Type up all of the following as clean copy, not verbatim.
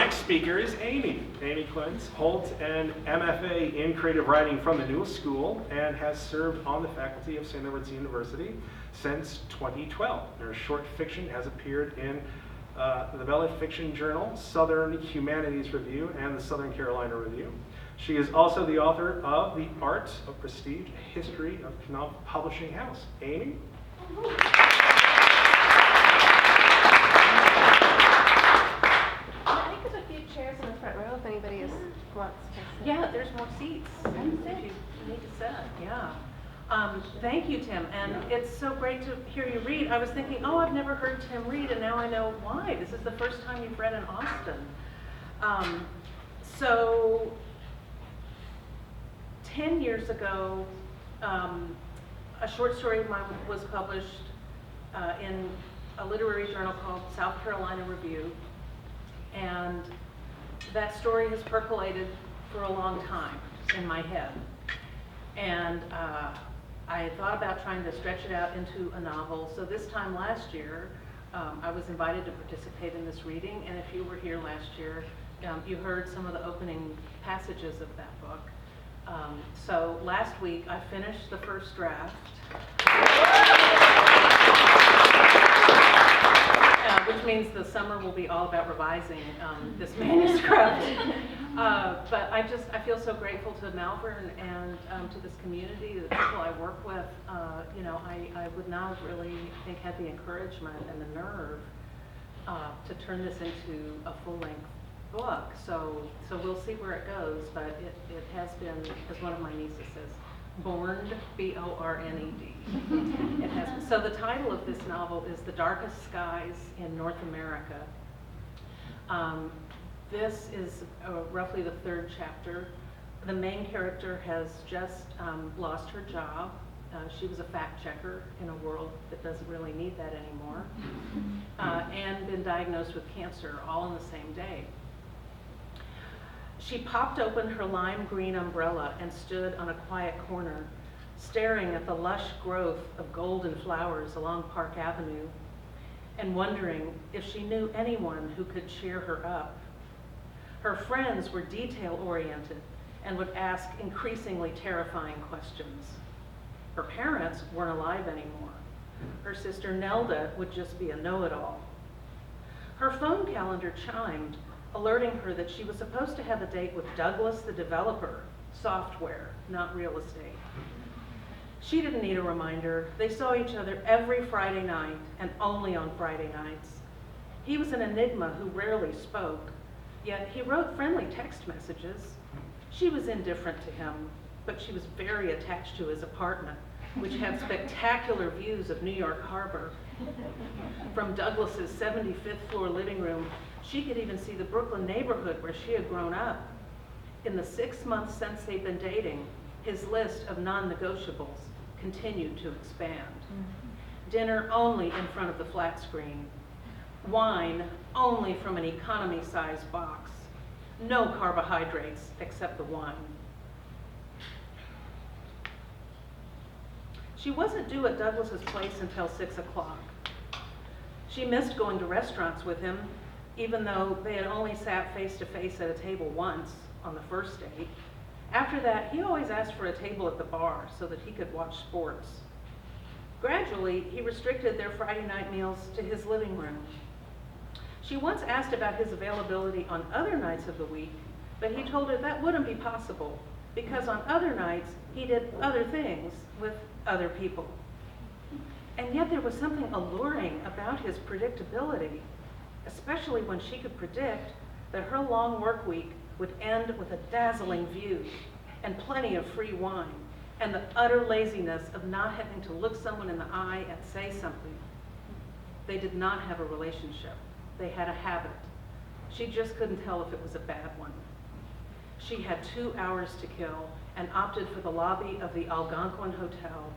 next speaker is Amy. Amy Clements holds an MFA in creative writing from the New School and has served on the faculty of St. Edward's University since 2012. Her short fiction has appeared in the Beloit Fiction Journal, Southern Humanities Review, and the Southern Carolina Review. She is also the author of The Art of Prestige, a history of Knopf Publishing House. Amy? I think there's a few chairs in the front row if anybody wants to sit. Yeah, there's more seats if you need to sit. Yeah. Thank you, Tim. And it's so great to hear you read. I was thinking, oh, I've never heard Tim read, and now I know why. This is the first time you've read in Austin. So 10 years ago, a short story of mine was published in a literary journal called South Carolina Review. And that story has percolated for a long time in my head. And I thought about trying to stretch it out into a novel. So this time last year, I was invited to participate in this reading. And if you were here last year, you heard some of the opening passages of that book. So last week, I finished the first draft. Which means the summer will be all about revising this manuscript. But I feel so grateful to Malvern and to this community, the people I work with. I would not have really, I think, had the encouragement and the nerve to turn this into a full-length book. So we'll see where it goes, but it has been, as one of my nieces says, borned, B-O-R-N-E-D. It has. So the title of this novel is The Darkest Skies in North America. This is roughly the third chapter. The main character has just lost her job. She was a fact checker in a world that doesn't really need that anymore, and been diagnosed with cancer all on the same day. She popped open her lime green umbrella and stood on a quiet corner, staring at the lush growth of golden flowers along Park Avenue, and wondering if she knew anyone who could cheer her up. Her friends were detail-oriented and would ask increasingly terrifying questions. Her parents weren't alive anymore. Her sister Nelda would just be a know-it-all. Her phone calendar chimed, alerting her that she was supposed to have a date with Douglas the developer, software, not real estate. She didn't need a reminder. They saw each other every Friday night and only on Friday nights. He was an enigma who rarely spoke, yet he wrote friendly text messages. She was indifferent to him, but she was very attached to his apartment, which had spectacular views of New York Harbor. From Douglas's 75th floor living room, she could even see the Brooklyn neighborhood where she had grown up. In the 6 months since they'd been dating, his list of non-negotiables continued to expand. Dinner only in front of the flat screen. Wine only from an economy-sized box. No carbohydrates except the wine. She wasn't due at Douglas's place until 6 o'clock. She missed going to restaurants with him, even though they had only sat face-to-face at a table once on the first date. After that, he always asked for a table at the bar so that he could watch sports. Gradually, he restricted their Friday night meals to his living room. She once asked about his availability on other nights of the week, but he told her that wouldn't be possible because on other nights, he did other things with other people. And yet there was something alluring about his predictability, especially when she could predict that her long work week would end with a dazzling view and plenty of free wine and the utter laziness of not having to look someone in the eye and say something. They did not have a relationship. They had a habit. She just couldn't tell if it was a bad one. She had 2 hours to kill and opted for the lobby of the Algonquin Hotel,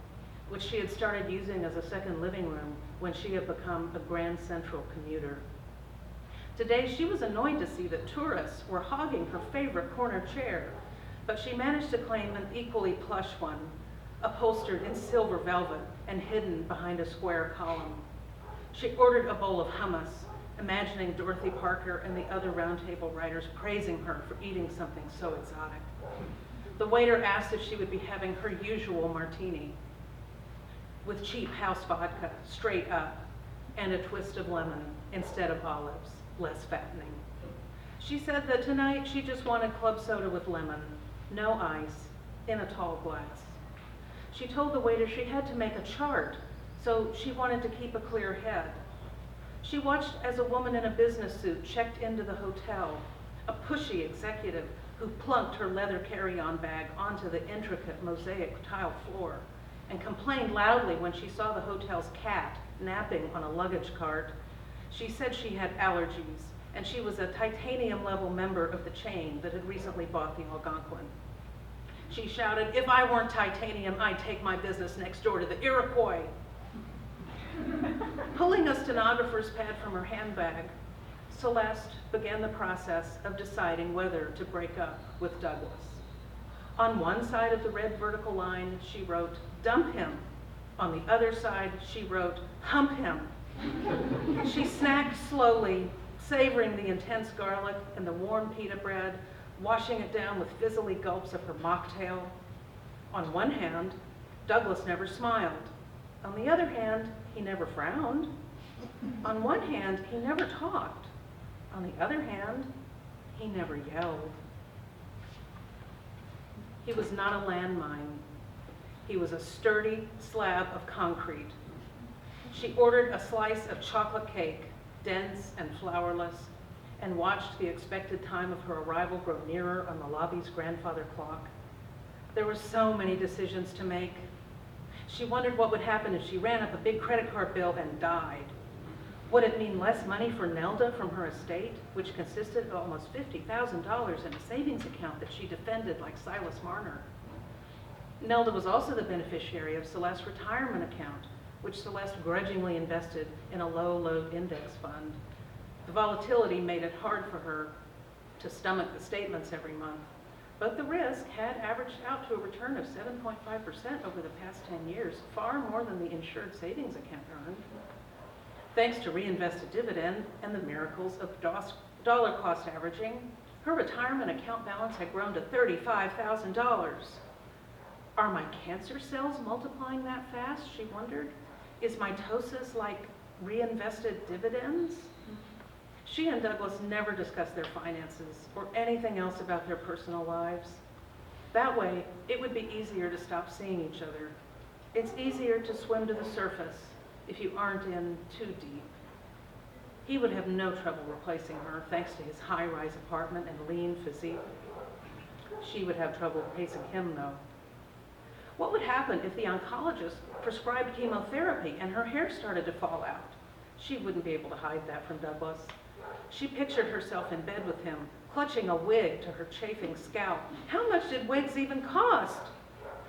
which she had started using as a second living room when she had become a Grand Central commuter. Today, she was annoyed to see that tourists were hogging her favorite corner chair, but she managed to claim an equally plush one, upholstered in silver velvet and hidden behind a square column. She ordered a bowl of hummus imagining Dorothy Parker and the other roundtable writers praising her for eating something so exotic. The waiter asked if she would be having her usual martini with cheap house vodka, straight up, and a twist of lemon instead of olives, less fattening. She said that tonight she just wanted club soda with lemon, no ice, in a tall glass. She told the waiter she had to make a chart, so she wanted to keep a clear head. She watched as a woman in a business suit checked into the hotel, a pushy executive who plunked her leather carry-on bag onto the intricate mosaic tile floor and complained loudly when she saw the hotel's cat napping on a luggage cart. She said she had allergies, and she was a titanium-level member of the chain that had recently bought the Algonquin. She shouted, "If I weren't titanium, I'd take my business next door to the Iroquois." Pulling a stenographer's pad from her handbag, Celeste began the process of deciding whether to break up with Douglas. On one side of the red vertical line, she wrote, "Dump him." On the other side, she wrote, "Hump him." She snacked slowly, savoring the intense garlic and the warm pita bread, washing it down with fizzly gulps of her mocktail. On one hand, Douglas never smiled. On the other hand, he never frowned. On one hand, he never talked. On the other hand, he never yelled. He was not a landmine. He was a sturdy slab of concrete. She ordered a slice of chocolate cake, dense and flourless, and watched the expected time of her arrival grow nearer on the lobby's grandfather clock. There were so many decisions to make. She wondered what would happen if she ran up a big credit card bill and died. Would it mean less money for Nelda from her estate, which consisted of almost $50,000 in a savings account that she defended like Silas Marner? Nelda was also the beneficiary of Celeste's retirement account, which Celeste grudgingly invested in a low-load index fund. The volatility made it hard for her to stomach the statements every month, but the risk had averaged out to a return of 7.5% over the past 10 years, far more than the insured savings account earned. Thanks to reinvested dividend and the miracles of dollar cost averaging, her retirement account balance had grown to $35,000. Are my cancer cells multiplying that fast, she wondered? Is mitosis like reinvested dividends? She and Douglas never discussed their finances or anything else about their personal lives. That way, it would be easier to stop seeing each other. It's easier to swim to the surface if you aren't in too deep. He would have no trouble replacing her, thanks to his high-rise apartment and lean physique. She would have trouble replacing him, though. What would happen if the oncologist prescribed chemotherapy and her hair started to fall out? She wouldn't be able to hide that from Douglas. She pictured herself in bed with him, clutching a wig to her chafing scalp. How much did wigs even cost?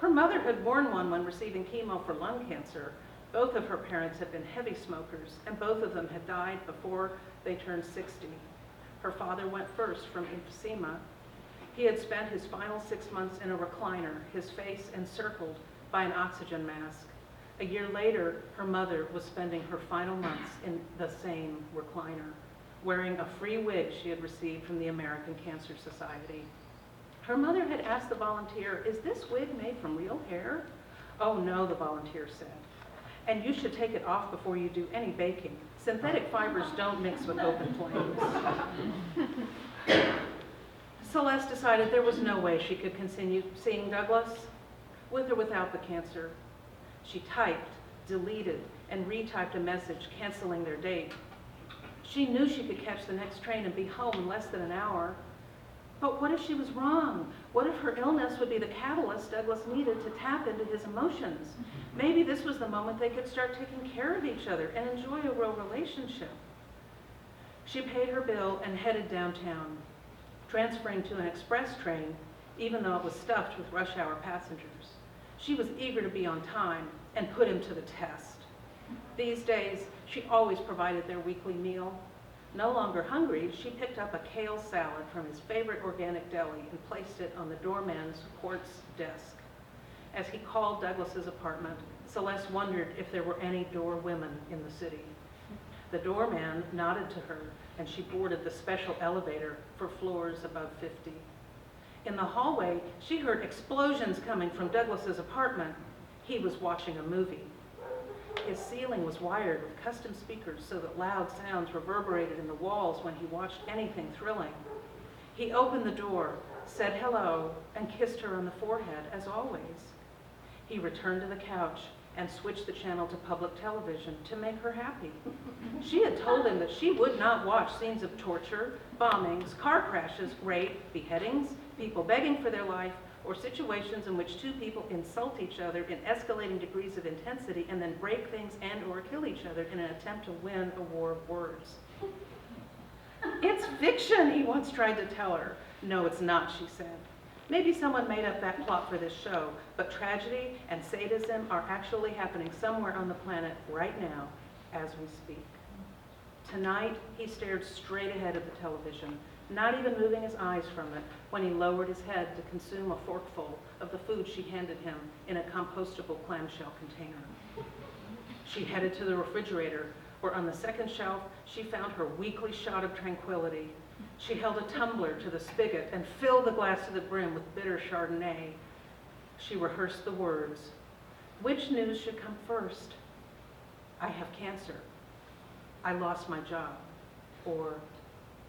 Her mother had worn one when receiving chemo for lung cancer. Both of her parents had been heavy smokers, and both of them had died before they turned 60. Her father went first from emphysema. He had spent his final 6 months in a recliner, his face encircled by an oxygen mask. A year later, her mother was spending her final months in the same recliner, wearing a free wig she had received from the American Cancer Society. Her mother had asked the volunteer, "Is this wig made from real hair?" "Oh no," the volunteer said. "And you should take it off before you do any baking. Synthetic fibers don't mix with open flames." Celeste decided there was no way she could continue seeing Douglas, with or without the cancer. She typed, deleted, and retyped a message canceling their date. She knew she could catch the next train and be home in less than an hour. But what if she was wrong? What if her illness would be the catalyst Douglas needed to tap into his emotions? Maybe this was the moment they could start taking care of each other and enjoy a real relationship. She paid her bill and headed downtown, transferring to an express train, even though it was stuffed with rush hour passengers. She was eager to be on time and put him to the test. These days, she always provided their weekly meal. No longer hungry, she picked up a kale salad from his favorite organic deli and placed it on the doorman's quartz desk. As he called Douglas's apartment, Celeste wondered if there were any door women in the city. The doorman nodded to her, and she boarded the special elevator for floors above 50. In the hallway, she heard explosions coming from Douglas's apartment. He was watching a movie. His ceiling was wired with custom speakers so that loud sounds reverberated in the walls when he watched anything thrilling. He opened the door, said hello, and kissed her on the forehead, as always. He returned to the couch and switched the channel to public television to make her happy. She had told him that she would not watch scenes of torture, bombings, car crashes, rape, beheadings, people begging for their life, or situations in which two people insult each other in escalating degrees of intensity and then break things and or kill each other in an attempt to win a war of words. It's fiction, he once tried to tell her. No, it's not, she said. Maybe someone made up that plot for this show, but tragedy and sadism are actually happening somewhere on the planet right now as we speak. Tonight, he stared straight ahead at the television, not even moving his eyes from it when he lowered his head to consume a forkful of the food she handed him in a compostable clamshell container. She headed to the refrigerator, where on the second shelf, she found her weekly shot of tranquility. She held a tumbler to the spigot and filled the glass to the brim with bitter Chardonnay. She rehearsed the words. Which news should come first? I have cancer. I lost my job. Or,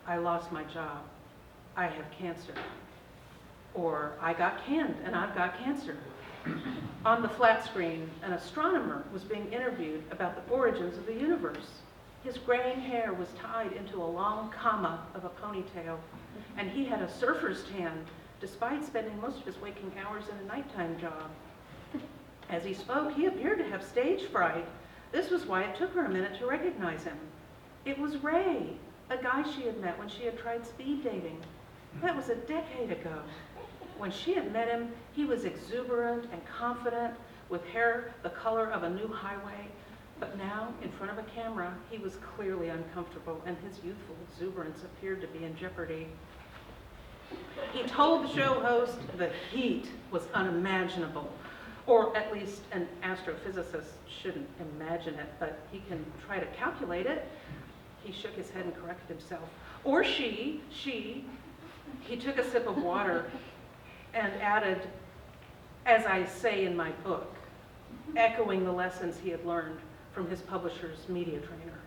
I lost my job. I have cancer. Or, I got canned and I've got cancer. On the flat screen, an astronomer was being interviewed about the origins of the universe. His graying hair was tied into a long comma of a ponytail, and he had a surfer's tan, despite spending most of his waking hours in a nighttime job. As he spoke, he appeared to have stage fright. This was why it took her a minute to recognize him. It was Ray, a guy she had met when she had tried speed dating. That was a decade ago. When she had met him, he was exuberant and confident, with hair the color of a new highway. But now, in front of a camera, he was clearly uncomfortable, and his youthful exuberance appeared to be in jeopardy. He told the show host the heat was unimaginable, or at least an astrophysicist shouldn't imagine it, but he can try to calculate it. He shook his head and corrected himself. Or she. He took a sip of water and added, as I say in my book, echoing the lessons he had learned from his publisher's media trainer.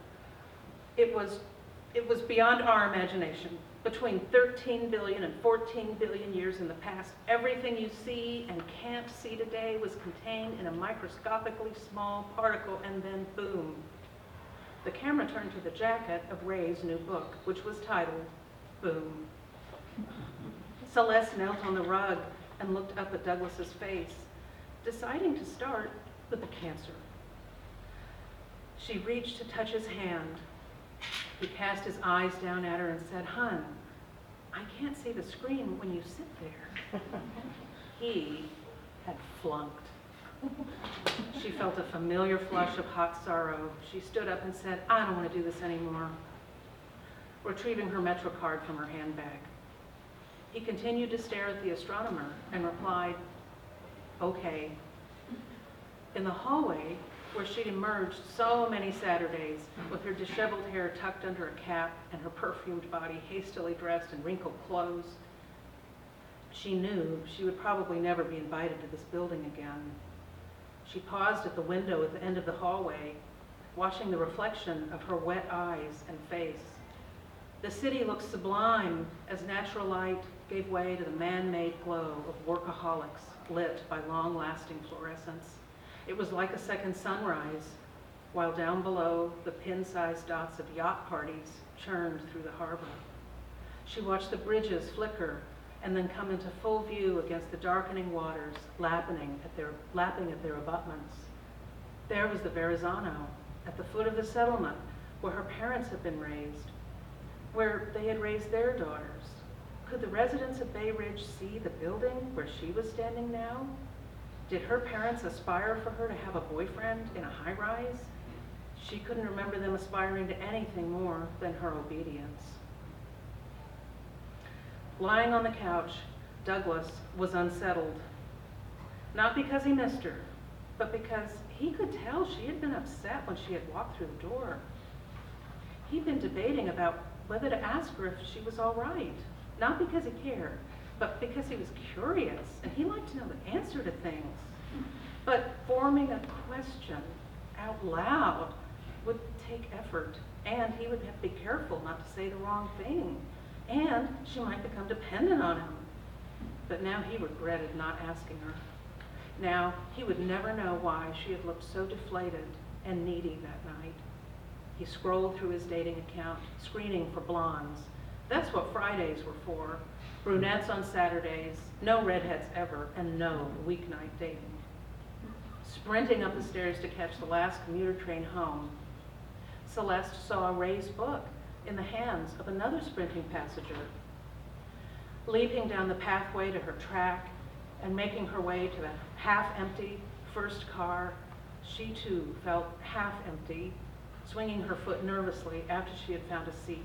It was beyond our imagination. Between 13 billion and 14 billion years in the past, everything you see and can't see today was contained in a microscopically small particle, and then boom. The camera turned to the jacket of Ray's new book, which was titled, Boom. Celeste knelt on the rug and looked up at Douglas's face, deciding to start with the cancer. She reached to touch his hand. He cast his eyes down at her and said, "Hun, I can't see the screen when you sit there." He had flunked. She felt a familiar flush of hot sorrow. She stood up and said, "I don't want to do this anymore," retrieving her Metro card from her handbag. He continued to stare at the astronomer and replied, "Okay." In the hallway, where she'd emerged so many Saturdays with her disheveled hair tucked under a cap and her perfumed body hastily dressed in wrinkled clothes, she knew she would probably never be invited to this building again. She paused at the window at the end of the hallway, watching the reflection of her wet eyes and face. The city looked sublime as natural light gave way to the man-made glow of workaholics lit by long-lasting fluorescence. It was like a second sunrise, while down below, the pin-sized dots of yacht parties churned through the harbor. She watched the bridges flicker and then come into full view against the darkening waters, lapping at their abutments. There was the Verrazano, at the foot of the settlement, where her parents had been raised, where they had raised their daughters. Could the residents of Bay Ridge see the building where she was standing now? Did her parents aspire for her to have a boyfriend in a high-rise? She couldn't remember them aspiring to anything more than her obedience. Lying on the couch, Douglas was unsettled. Not because he missed her, but because he could tell she had been upset when she had walked through the door. He'd been debating about whether to ask her if she was all right, not because he cared, but because he was curious and he liked to know the answer to things. But forming a question out loud would take effort, and he would have to be careful not to say the wrong thing, and she might become dependent on him. But now he regretted not asking her. Now he would never know why she had looked so deflated and needy that night. He scrolled through his dating account, screening for blondes. That's what Fridays were for. Brunettes on Saturdays, no redheads ever, and no weeknight dating. Sprinting up the stairs to catch the last commuter train home, Celeste saw Ray's book in the hands of another sprinting passenger. Leaping down the pathway to her track and making her way to the half-empty first car, she too felt half-empty, swinging her foot nervously after she had found a seat.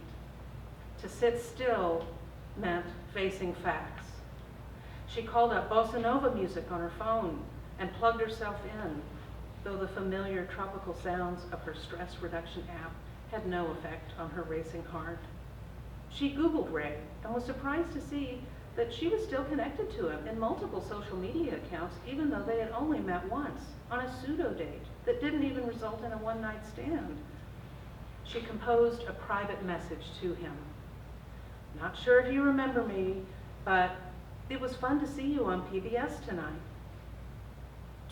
To sit still meant facing facts. She called up bossa nova music on her phone and plugged herself in, though the familiar tropical sounds of her stress reduction app had no effect on her racing heart. She Googled Ray and was surprised to see that she was still connected to him in multiple social media accounts, even though they had only met once on a pseudo date that didn't even result in a one-night stand. She composed a private message to him. Not sure if you remember me, but it was fun to see you on PBS tonight.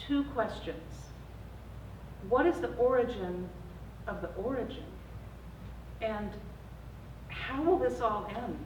2 questions. What is the origin of the origin? And how will this all end?